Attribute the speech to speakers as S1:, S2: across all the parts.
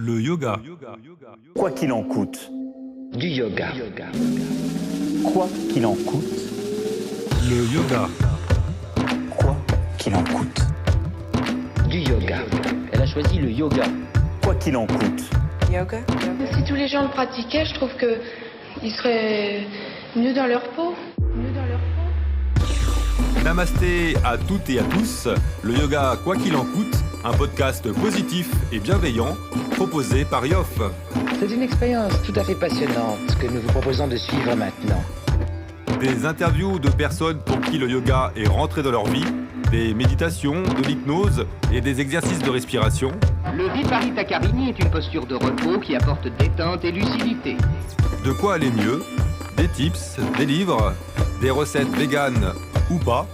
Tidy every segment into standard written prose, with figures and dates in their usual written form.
S1: Le yoga.
S2: Quoi qu'il en coûte.
S3: Du yoga.
S2: Quoi qu'il en coûte.
S1: Le yoga.
S2: Quoi qu'il en coûte.
S3: Du yoga. Elle a choisi le yoga.
S2: Quoi qu'il en coûte.
S4: Yoga.
S5: Si tous les gens le pratiquaient, je trouve qu'ils seraient mieux dans leur peau.
S1: Namasté à toutes et à tous. Le yoga, quoi qu'il en coûte, un podcast positif et bienveillant proposé par Yoff.
S3: C'est une expérience tout à fait passionnante que nous vous proposons de suivre maintenant.
S1: Des interviews de personnes pour qui le yoga est rentré dans leur vie, des méditations, de l'hypnose et des exercices de respiration.
S6: Le Viparita Karini est une posture de repos qui apporte détente et lucidité.
S1: De quoi aller mieux, des tips, des livres, des recettes véganes ou pas.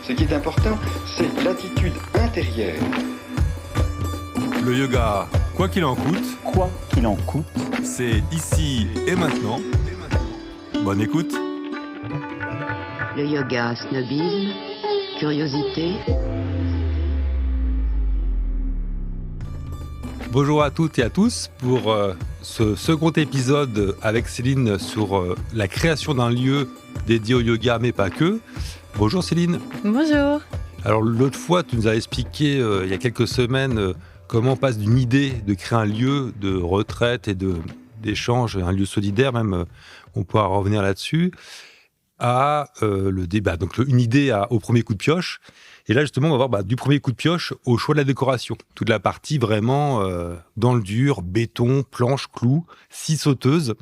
S7: Ce qui est important, c'est l'attitude intérieure.
S1: Le yoga, quoi qu'il en coûte,
S2: Quoi qu'il en coûte.
S1: c'est ici et maintenant. Bonne écoute.
S8: Le yoga, snobisme, curiosité.
S1: Bonjour à toutes et à tous pour ce second épisode avec Céline sur la création d'un lieu dédié au yoga, mais pas que. Bonjour Céline.
S9: Bonjour.
S1: Alors l'autre fois, tu nous as expliqué il y a quelques semaines comment on passe d'une idée de créer un lieu de retraite et d'échange, un lieu solidaire même, on pourra revenir là-dessus, à le débat. Donc une idée au premier coup de pioche. Et là, justement, on va voir du premier coup de pioche au choix de la décoration. Toute la partie vraiment dans le dur, béton, planche, clous, 6 sauteuses.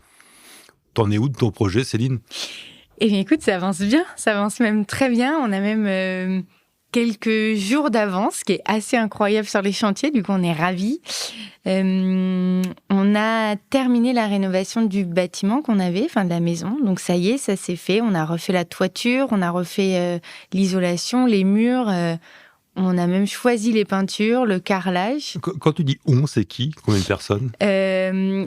S1: T'en es où de ton projet, Céline ?
S9: Eh bien, écoute, ça avance bien. Ça avance même très bien. On a même quelques jours d'avance, ce qui est assez incroyable sur les chantiers. Du coup, on est ravis. On a terminé la rénovation du bâtiment qu'on avait, enfin de la maison. Donc ça y est, ça s'est fait. On a refait la toiture, on a refait l'isolation, les murs. On a même choisi les peintures, le carrelage.
S1: Quand tu dis « on », c'est qui ? Combien de personnes ?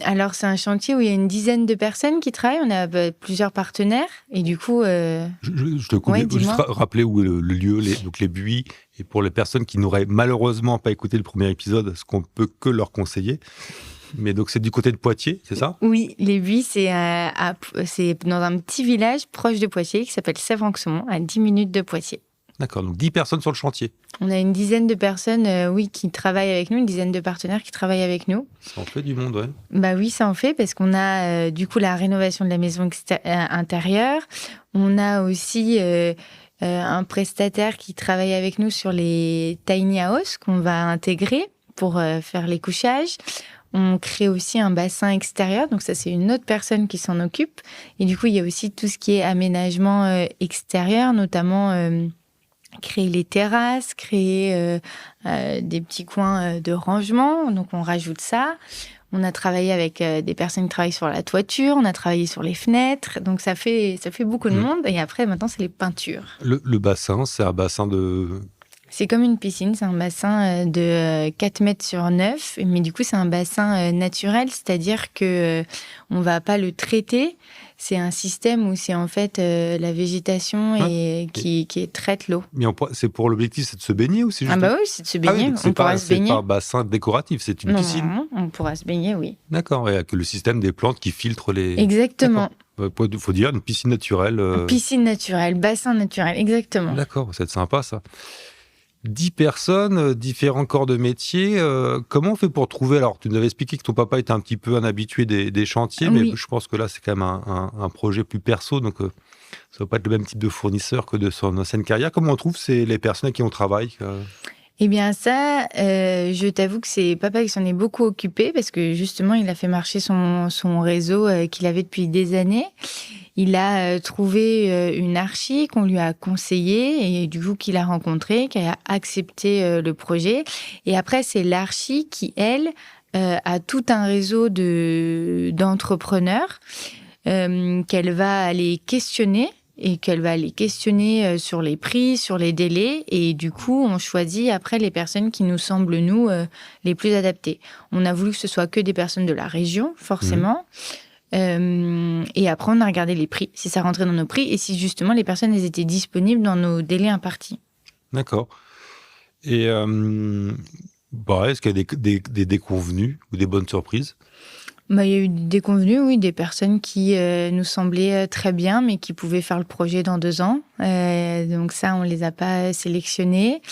S9: Alors, c'est un chantier où il y a une dizaine de personnes qui travaillent. On a plusieurs partenaires. Et du coup...
S1: Je te coupe.
S9: Ouais,
S1: Juste rappeler où est le lieu, donc les buis. Et pour les personnes qui n'auraient malheureusement pas écouté le premier épisode, ce qu'on peut que leur conseiller. Mais donc, c'est du côté de Poitiers, c'est ça ?
S9: Oui, les buis, c'est dans un petit village proche de Poitiers qui s'appelle Sèvres-en-Xaumont, à 10 minutes de Poitiers.
S1: D'accord, donc 10 personnes sur le chantier.
S9: On a une dizaine de personnes, qui travaillent avec nous, une dizaine de partenaires qui travaillent avec nous.
S1: Ça en fait du monde, ouais.
S9: Bah oui, ça en fait, parce qu'on a du coup la rénovation de la maison intérieure. On a aussi un prestataire qui travaille avec nous sur les tiny house qu'on va intégrer pour faire les couchages. On crée aussi un bassin extérieur, donc ça c'est une autre personne qui s'en occupe. Et du coup, il y a aussi tout ce qui est aménagement extérieur, notamment... créer les terrasses, créer des petits coins de rangement. Donc, on rajoute ça. On a travaillé avec des personnes qui travaillent sur la toiture. On a travaillé sur les fenêtres. Donc, ça fait beaucoup de monde. Et après, maintenant, c'est les peintures.
S1: Le bassin, c'est un bassin de...
S9: C'est comme une piscine. C'est un bassin de 4 mètres sur 9. Mais du coup, c'est un bassin naturel. C'est-à-dire qu'on ne va pas le traiter. C'est un système où c'est en fait la végétation qui traite l'eau.
S1: Mais c'est pour l'objectif, c'est de se baigner ou c'est juste...
S9: Ah bah oui, c'est de se baigner.
S1: Oui,
S9: on pourra se baigner.
S1: C'est pas un bassin décoratif, c'est une piscine.
S9: Non, on pourra se baigner, oui.
S1: D'accord, et avec le système des plantes qui filtrent les...
S9: Exactement.
S1: Il faut dire une piscine naturelle.
S9: Piscine naturelle, bassin naturel, exactement.
S1: D'accord, c'est sympa ça. 10 personnes, différents corps de métier. Comment on fait pour trouver... Alors, tu nous avais expliqué que ton papa était un petit peu un habitué des chantiers, mais je pense que là, c'est quand même un projet plus perso, donc ça ne va pas être le même type de fournisseur que de son ancienne carrière. Comment on trouve les personnes avec qui on travaille
S9: Eh bien ça, je t'avoue que c'est papa qui s'en est beaucoup occupé, parce que justement, il a fait marcher son réseau qu'il avait depuis des années. Il a trouvé une archi qu'on lui a conseillée et du coup qu'il a rencontrée, qui a accepté le projet. Et après, c'est l'archi qui, elle, a tout un réseau d'entrepreneurs qu'elle va aller questionner sur les prix, sur les délais. Et du coup, on choisit après les personnes qui nous semblent, nous, les plus adaptées. On a voulu que ce soit que des personnes de la région, forcément. Et après, on a regardé les prix, si ça rentrait dans nos prix et si justement les personnes elles étaient disponibles dans nos délais impartis.
S1: D'accord. Et Pareil, est-ce qu'il y a des déconvenus ou des bonnes surprises?
S9: Il y a eu des convenus, oui, des personnes qui nous semblaient très bien, mais qui pouvaient faire le projet dans 2 ans. Donc ça, on les a pas sélectionnés.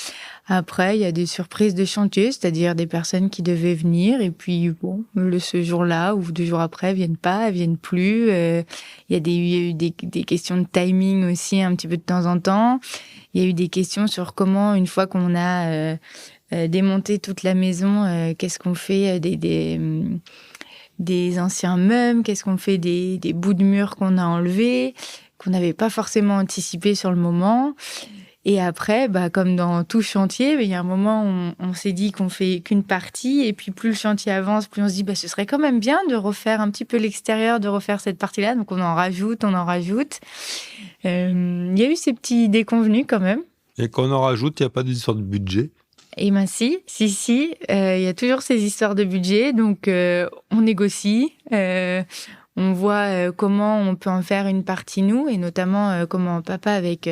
S9: Après, il y a des surprises de chantier, c'est-à-dire des personnes qui devaient venir et puis bon, ce jour-là ou 2 jours après, viennent plus. Il y a eu des questions de timing aussi, un petit peu de temps en temps. Il y a eu des questions sur comment, une fois qu'on a démonté toute la maison, qu'est-ce qu'on fait des anciens meubles, qu'est-ce qu'on fait des bouts de murs qu'on a enlevés, qu'on n'avait pas forcément anticipé sur le moment. Et après, comme dans tout chantier, il y a un moment où on s'est dit qu'on fait qu'une partie, et puis plus le chantier avance, plus on se dit ce serait quand même bien de refaire un petit peu l'extérieur, de refaire cette partie-là. Donc on en rajoute. Il y a eu ces petits déconvenus quand même.
S1: Et quand on en rajoute, il n'y a pas d'histoire de budget?
S9: Eh bien si, il y a toujours ces histoires de budget, donc on négocie, on voit comment on peut en faire une partie nous, et notamment comment papa avec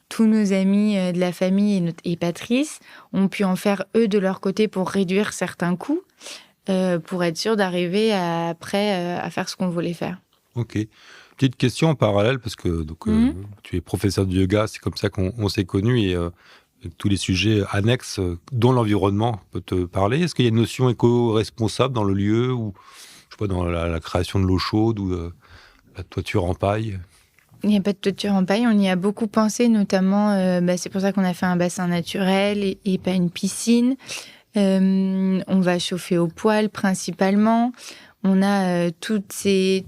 S9: tous nos amis de la famille et Patrice ont pu en faire eux de leur côté pour réduire certains coûts, pour être sûr d'arriver après à faire ce qu'on voulait faire.
S1: Ok. Petite question en parallèle, parce que tu es professeur de yoga, c'est comme ça qu'on s'est connus, et tous les sujets annexes dont l'environnement peut te parler. Est-ce qu'il y a une notion éco-responsable dans le lieu, ou je sais pas, dans la création de l'eau chaude ou la toiture en paille?
S9: Il n'y a pas de toiture en paille, on y a beaucoup pensé, notamment, c'est pour ça qu'on a fait un bassin naturel et pas une piscine. On va chauffer au poêle principalement. On a toutes ces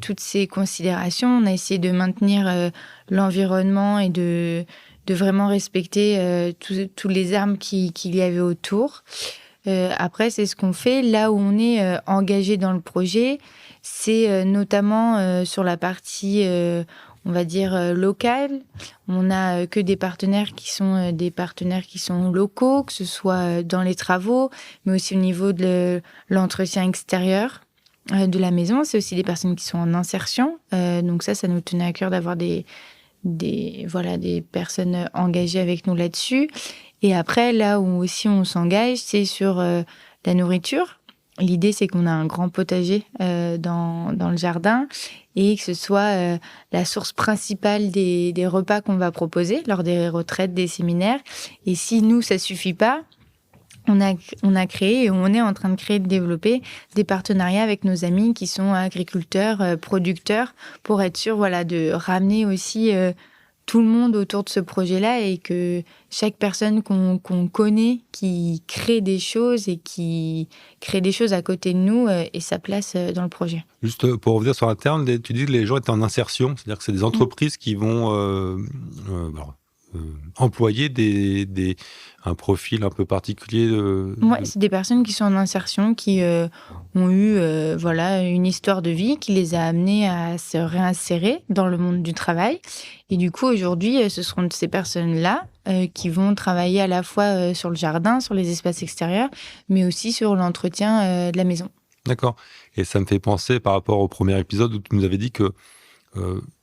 S9: considérations. On a essayé de maintenir l'environnement et de vraiment respecter tous les arbres qu'il y avait autour. Après, c'est ce qu'on fait. Là où on est engagé dans le projet, c'est notamment sur la partie, on va dire, locale. On n'a que des partenaires qui sont locaux, que ce soit dans les travaux, mais aussi au niveau de l'entretien extérieur de la maison. C'est aussi des personnes qui sont en insertion. Donc ça nous tenait à cœur d'avoir des personnes engagées avec nous là-dessus. Et après, là où aussi on s'engage, c'est sur la nourriture. L'idée, c'est qu'on a un grand potager dans le jardin, et que ce soit la source principale des repas qu'on va proposer lors des retraites, des séminaires. Et si nous, ça suffit pas, on a créé, et on est en train de créer, de développer des partenariats avec nos amis qui sont agriculteurs, producteurs, pour être sûr, de ramener aussi tout le monde autour de ce projet-là, et que chaque personne qu'on connaît, qui crée des choses et qui crée des choses à côté de nous, ait sa place dans le projet.
S1: Juste pour revenir sur un terme, tu dis que les gens étaient en insertion, c'est-à-dire que c'est des entreprises qui vont employer un profil un peu particulier.
S9: C'est des personnes qui sont en insertion, qui ont eu une histoire de vie qui les a amenés à se réinsérer dans le monde du travail. Et du coup, aujourd'hui, ce seront ces personnes-là qui vont travailler à la fois sur le jardin, sur les espaces extérieurs, mais aussi sur l'entretien de la maison.
S1: D'accord. Et ça me fait penser, par rapport au premier épisode où tu nous avais dit que,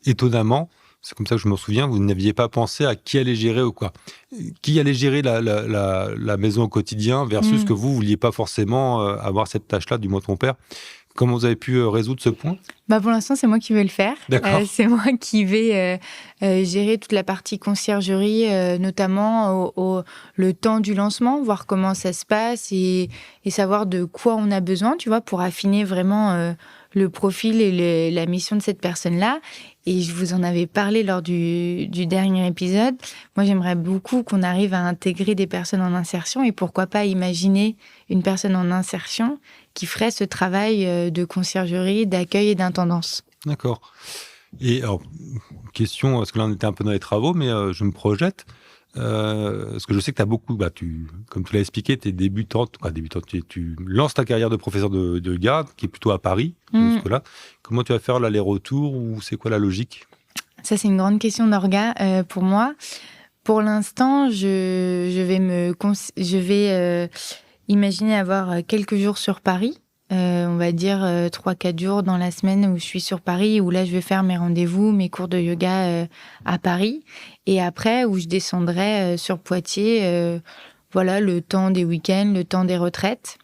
S1: étonnamment, c'est comme ça que je m'en souviens, vous n'aviez pas pensé à qui allait gérer ou quoi. Qui allait gérer la maison au quotidien versus que vous vouliez pas forcément avoir cette tâche-là, du moins ton père. Comment vous avez pu résoudre ce point ?
S9: Pour l'instant, c'est moi qui vais le faire. C'est moi qui vais gérer toute la partie conciergerie, notamment le temps du lancement, voir comment ça se passe et savoir de quoi on a besoin, pour affiner vraiment le profil et la mission de cette personne-là. Et je vous en avais parlé lors du dernier épisode. Moi, j'aimerais beaucoup qu'on arrive à intégrer des personnes en insertion, et pourquoi pas imaginer une personne en insertion qui ferait ce travail de conciergerie, d'accueil et d'intendance.
S1: D'accord. Et alors, question, parce que là, on était un peu dans les travaux, mais je me projette. Parce que je sais que tu as beaucoup, comme tu l'as expliqué, tu es débutante, tu lances ta carrière de professeur de yoga, qui est plutôt à Paris, jusque-là. Comment tu vas faire l'aller-retour, ou c'est quoi la logique ?
S9: Ça, c'est une grande question d'orga pour moi. Pour l'instant, je vais imaginer avoir quelques jours sur Paris. On va dire 3-4 jours dans la semaine où je suis sur Paris, où là je vais faire mes rendez-vous, mes cours de yoga à Paris, et après où je descendrai sur Poitiers voilà, le temps des week-ends, le temps des retraites.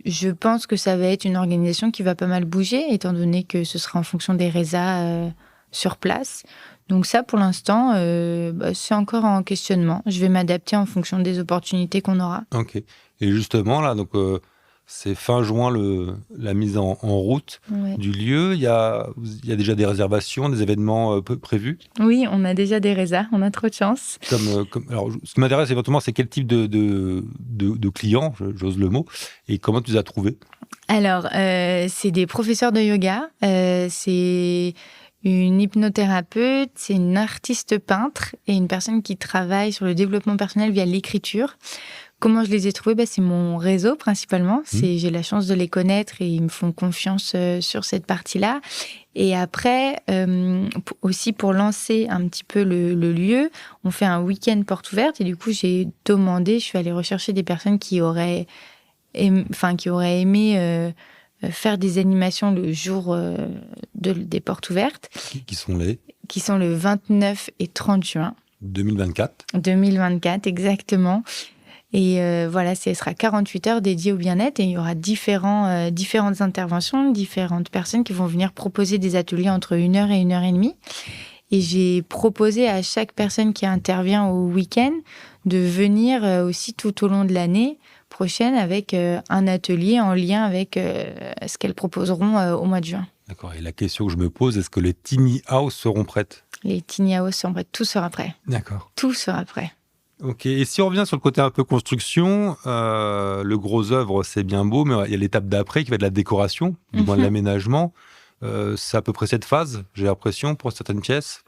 S9: Je pense que ça va être une organisation qui va pas mal bouger, étant donné que ce sera en fonction des résas sur place. Donc ça, pour l'instant, c'est encore en questionnement. Je vais m'adapter en fonction des opportunités qu'on aura.
S1: Ok. Et justement, là, donc, c'est fin juin la mise en route du lieu. Il y a déjà des réservations, des événements prévus?
S9: Oui, on a déjà des résas. On a trop de chance.
S1: Alors, ce qui m'intéresse éventuellement, c'est quel type de clients, j'ose le mot, et comment tu les as trouvés?
S9: Alors, c'est des professeurs de yoga. C'est une hypnothérapeute, c'est une artiste peintre et une personne qui travaille sur le développement personnel via l'écriture. Comment je les ai trouvés? C'est mon réseau principalement. J'ai la chance de les connaître et ils me font confiance sur cette partie-là. Et après, aussi pour lancer un petit peu le lieu, on fait un week-end porte ouverte. Et du coup, je suis allée rechercher des personnes qui auraient aimé faire des animations le jour des portes ouvertes. Qui sont le 29 et 30 juin.
S1: 2024.
S9: 2024, exactement. Et ce sera 48 heures dédiées au bien-être et il y aura différentes interventions, différentes personnes qui vont venir proposer des ateliers entre 1 heure et 1 heure et demie. Et j'ai proposé à chaque personne qui intervient au week-end de venir aussi tout au long de l'année prochaine avec un atelier en lien avec ce qu'elles proposeront au mois de juin.
S1: D'accord. Et la question que je me pose, est-ce que les tiny house seront prêtes?
S9: Les tiny house seront prêtes, tout sera prêt.
S1: D'accord.
S9: Tout sera prêt.
S1: Ok, et si on revient sur le côté un peu construction, le gros œuvre, c'est bien beau, mais il y a l'étape d'après qui va être la décoration, du moins de l'aménagement. C'est à peu près cette phase, j'ai l'impression, pour certaines pièces.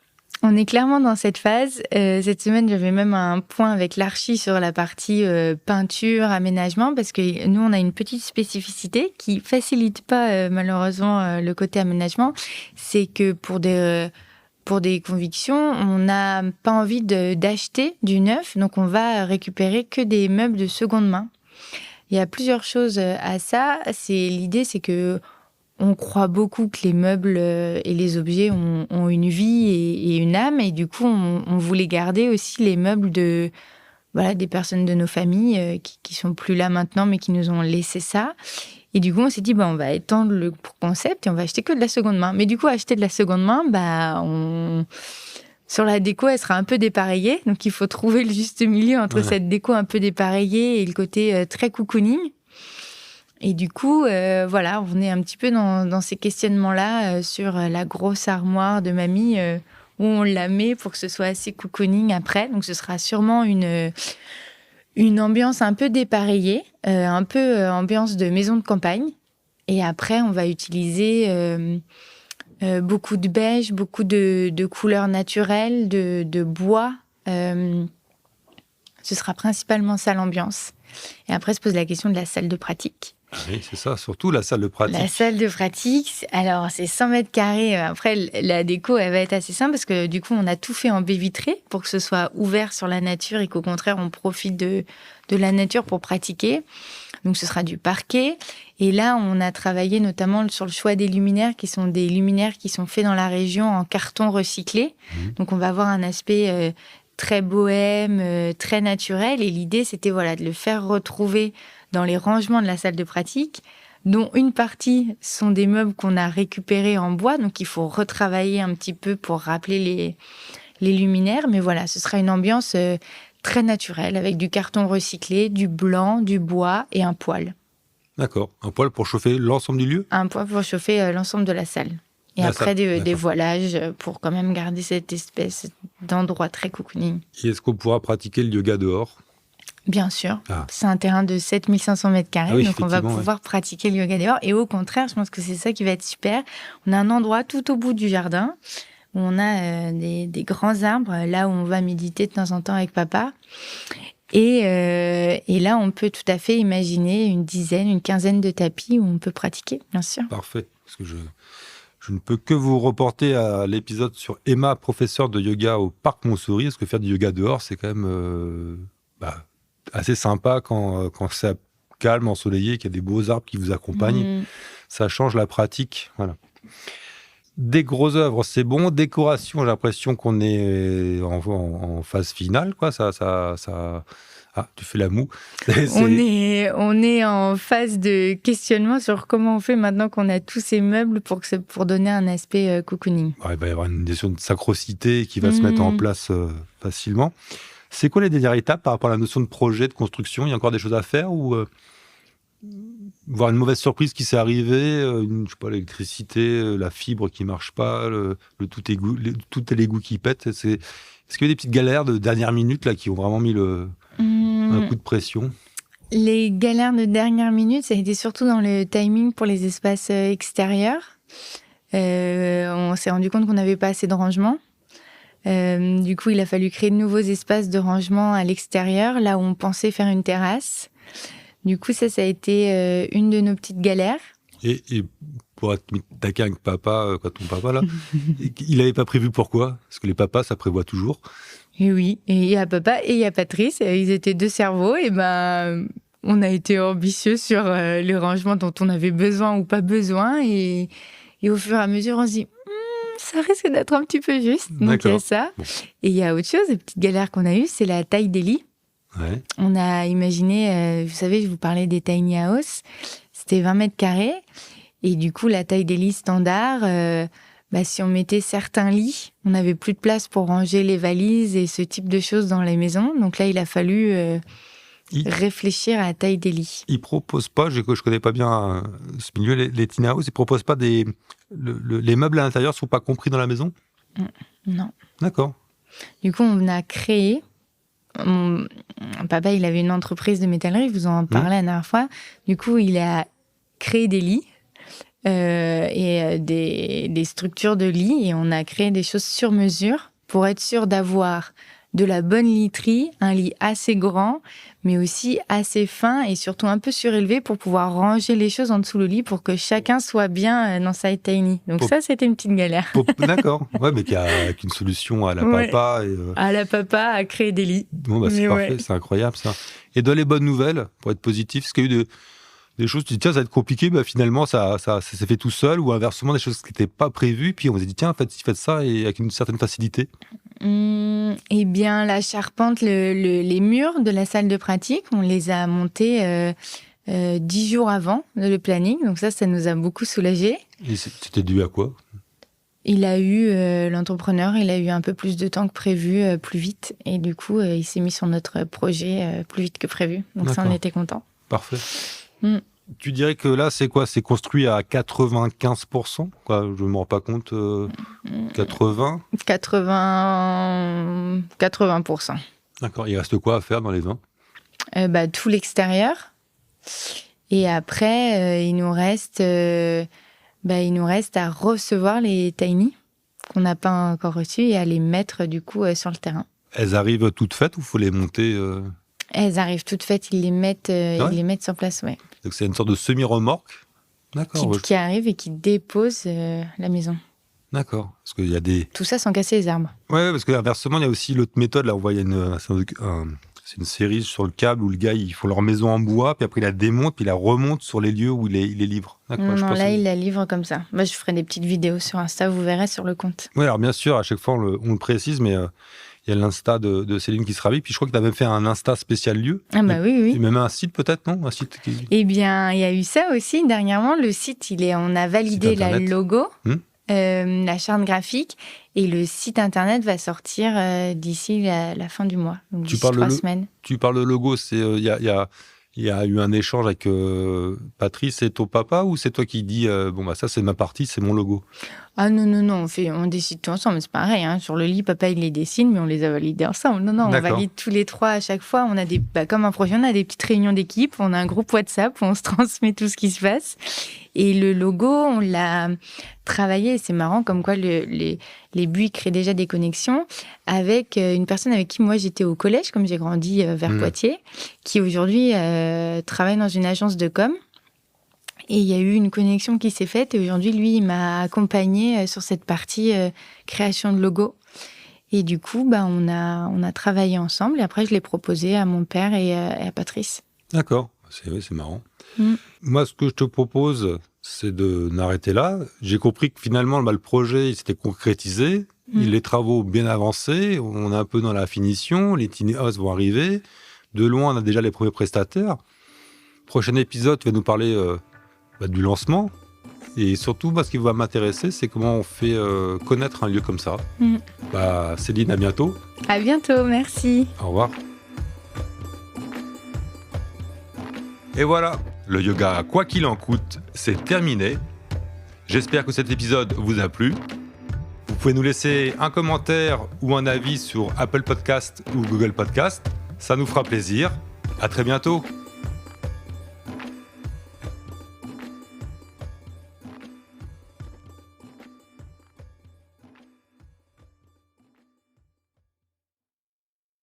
S9: On est clairement dans cette phase. Cette semaine, j'avais même un point avec l'archi sur la partie peinture, aménagement, parce que nous, on a une petite spécificité qui facilite pas malheureusement le côté aménagement. C'est que pour des convictions, on n'a pas envie d'acheter du neuf, donc on va récupérer que des meubles de seconde main. Il y a plusieurs choses à ça. L'idée, c'est que on croit beaucoup que les meubles et les objets ont une vie et une âme, et du coup, on voulait garder aussi les meubles des personnes de nos familles qui sont plus là maintenant, mais qui nous ont laissé ça. Et du coup, on s'est dit, on va étendre le concept et on va acheter que de la seconde main. Mais du coup, acheter de la seconde main, sur la déco, elle sera un peu dépareillée. Donc, il faut trouver le juste milieu entre cette déco un peu dépareillée et le côté très cocooning. Et du coup, on est un petit peu dans ces questionnements-là sur la grosse armoire de mamie où on la met pour que ce soit assez cocooning après. Donc, ce sera sûrement une ambiance un peu dépareillée, un peu ambiance de maison de campagne. Et après, on va utiliser beaucoup de beige, beaucoup de couleurs naturelles, de bois. Ce sera principalement ça l'ambiance. Et après, se pose la question de la salle de pratique.
S1: Oui, c'est ça, surtout la salle de pratique.
S9: La salle de pratique, alors c'est 100 mètres carrés. Après, la déco, elle va être assez simple parce que du coup, on a tout fait en baie vitrée pour que ce soit ouvert sur la nature et qu'au contraire, on profite de la nature pour pratiquer. Donc, ce sera du parquet. Et là, on a travaillé notamment sur le choix des luminaires qui sont des luminaires qui sont faits dans la région en carton recyclé. Donc, on va avoir un aspect très bohème, très naturel. Et l'idée, c'était de le faire retrouver dans les rangements de la salle de pratique, dont une partie sont des meubles qu'on a récupérés en bois, donc il faut retravailler un petit peu pour rappeler les luminaires. Mais ce sera une ambiance très naturelle, avec du carton recyclé, du blanc, du bois et un poêle.
S1: D'accord, un poêle pour chauffer l'ensemble du lieu?
S9: Un poêle pour chauffer l'ensemble de la salle. Et après, des voilages pour quand même garder cette espèce d'endroit très cocooning.
S1: Et est-ce qu'on pourra pratiquer le yoga dehors?
S9: Bien sûr. C'est un terrain de 7500 mètres carrés, donc on va pouvoir pratiquer le yoga dehors. Et au contraire, je pense que c'est ça qui va être super. On a un endroit tout au bout du jardin où on a des grands arbres, là où on va méditer de temps en temps avec papa. Et là, on peut tout à fait imaginer une quinzaine de tapis où on peut pratiquer, bien sûr.
S1: Parfait, parce que je ne peux que vous reporter à l'épisode sur Emma, professeure de yoga au Parc Montsouris, parce que faire du yoga dehors, c'est quand même assez sympa quand c'est calme, ensoleillé, qu'il y a des beaux arbres qui vous accompagnent. Ça change la pratique. Voilà. Des grosses œuvres, c'est bon. Décoration, j'ai l'impression qu'on est en phase finale, quoi. Ça Ah, tu fais la moue.
S9: On est en phase de questionnement sur comment on fait maintenant qu'on a tous ces meubles pour donner un aspect cocooning.
S1: Ouais, il va y avoir une notion de sacrosité qui va se mettre en place facilement. C'est quoi les dernières étapes par rapport à la notion de projet, de construction? Il y a encore des choses à faire ou voir une mauvaise surprise qui s'est arrivée, je sais pas, l'électricité, la fibre qui marche pas, tout est l'égout qui pète. Est-ce qu'il y a des petites galères de dernière minute là qui ont vraiment mis un coup de pression?
S9: Les galères de dernière minute, ça a été surtout dans le timing pour les espaces extérieurs. On s'est rendu compte qu'on n'avait pas assez de rangement. Du coup, il a fallu créer de nouveaux espaces de rangement à l'extérieur, là où on pensait faire une terrasse. Du coup, ça a été une de nos petites galères.
S1: Et pour être taquin avec papa, quand ton papa là, il n'avait pas prévu pourquoi? Parce que les papas, ça prévoit toujours.
S9: Et oui, et il y a papa et il y a Patrice, ils étaient deux cerveaux, et on a été ambitieux sur les rangements dont on avait besoin ou pas besoin, et au fur et à mesure, on se dit, ça risque d'être un petit peu juste. Donc il y a ça. Bon. Et il y a autre chose, les petites galères qu'on a eues, c'est la taille des lits.
S1: Ouais.
S9: On a imaginé, vous savez, je vous parlais des tiny house, c'était 20 mètres carrés, et du coup, la taille des lits standards, si on mettait certains lits, on n'avait plus de place pour ranger les valises et ce type de choses dans les maisons. Donc là, il a fallu réfléchir à la taille des lits.
S1: Ils proposent pas, je connais pas bien ce milieu, les tiny house, ils proposent pas les meubles à l'intérieur sont pas compris dans la maison?
S9: Non.
S1: D'accord.
S9: Du coup, on a créé. Mon papa, il avait une entreprise de métallerie, je vous en parlais la dernière fois. Du coup, il a créé des lits et des structures de lits, et on a créé des choses sur mesure pour être sûr d'avoir de la bonne literie, un lit assez grand, mais aussi assez fin et surtout un peu surélevé pour pouvoir ranger les choses en dessous le lit pour que chacun soit bien dans sa tiny. Donc ça, c'était une petite galère.
S1: D'accord. Ouais, mais avec une solution à la papa.
S9: À la papa, à créer des lits.
S1: Bon, c'est parfait, c'est incroyable ça. Et dans les bonnes nouvelles, pour être positif, est-ce qu'il y a eu des choses, tu dis, tiens, ça va être compliqué, finalement, ça s'est fait tout seul, ou inversement, des choses qui n'étaient pas prévues, puis on s'est dit, tiens, faites ça, et avec une certaine facilité?
S9: Eh bien, la charpente, les murs de la salle de pratique, on les a montés 10 jours avant le planning, donc ça nous a beaucoup soulagés.
S1: Et c'était dû à quoi?
S9: L'entrepreneur, il a eu un peu plus de temps que prévu, plus vite, et du coup, il s'est mis sur notre projet plus vite que prévu. Donc D'accord. Ça, on était content.
S1: Parfait. Tu dirais que là, c'est quoi? C'est construit à 95%? Quoi, je ne me rends pas compte. 80%?
S9: 80%.
S1: D'accord. Il reste quoi à faire dans les 20?
S9: Tout l'extérieur. Et après, il nous reste à recevoir les tiny qu'on n'a pas encore reçus et à les mettre du coup sur le terrain.
S1: Elles arrivent toutes faites ou il faut les monter
S9: Elles arrivent toutes faites, ils les mettent sur place, ouais.
S1: Donc c'est une sorte de semi-remorque. D'accord.
S9: Qui arrive et qui dépose la maison.
S1: D'accord. Parce qu'il y a des...
S9: Tout ça sans casser les arbres.
S1: Ouais, parce que inversement, il y a aussi l'autre méthode. Là, on voit, c'est une série sur le câble où le gars, ils font leur maison en bois, puis après, il la démonte, puis il la remonte sur les lieux où il les livre.
S9: Non, là, il la livre comme ça. Moi, je ferai des petites vidéos sur Insta, vous verrez sur le compte.
S1: Oui, alors bien sûr, à chaque fois, on le précise, mais... Il y a l'Insta de Céline qui se ravit. Puis je crois que tu as même fait un Insta spécial lieu.
S9: Ah oui.
S1: Et même un site peut-être, non? Un site qui...
S9: Eh bien, il y a eu ça aussi dernièrement. Le site, on a validé la logo, la charte graphique. Et le site internet va sortir d'ici la fin du mois. Donc d'ici 3 semaines.
S1: Tu parles de logo, il y a eu un échange avec Patrice et ton papa, ou c'est toi qui dis ça c'est ma partie, c'est mon logo?
S9: Ah non, on décide tout ensemble, c'est pareil. Hein. Sur le lit, papa il les dessine, mais on les a validés ensemble. Non, on valide tous les 3 à chaque fois. On a comme un projet, on a des petites réunions d'équipe, on a un groupe WhatsApp où on se transmet tout ce qui se passe. Et le logo, on l'a travaillé. C'est marrant, comme quoi les buis créent déjà des connexions avec une personne avec qui moi j'étais au collège, comme j'ai grandi vers Poitiers, qui aujourd'hui travaille dans une agence de com. Et il y a eu une connexion qui s'est faite. Et aujourd'hui, lui, il m'a accompagnée sur cette partie création de logo. Et du coup, on a travaillé ensemble. Et après, je l'ai proposé à mon père et à Patrice.
S1: D'accord. C'est marrant. Moi, ce que je te propose, c'est de n'arrêter là. J'ai compris que finalement, le projet, il s'était concrétisé. Les travaux bien avancés. On est un peu dans la finition. Les tiny house vont arriver. De loin, on a déjà les premiers prestataires. Prochain épisode, tu vas nous parler du lancement. Et surtout, ce qui va m'intéresser, c'est comment on fait connaître un lieu comme ça. Céline, à bientôt.
S9: À bientôt, merci.
S1: Au revoir. Et voilà, le yoga quoi qu'il en coûte, c'est terminé. J'espère que cet épisode vous a plu. Vous pouvez nous laisser un commentaire ou un avis sur Apple Podcast ou Google Podcast. Ça nous fera plaisir. À très bientôt.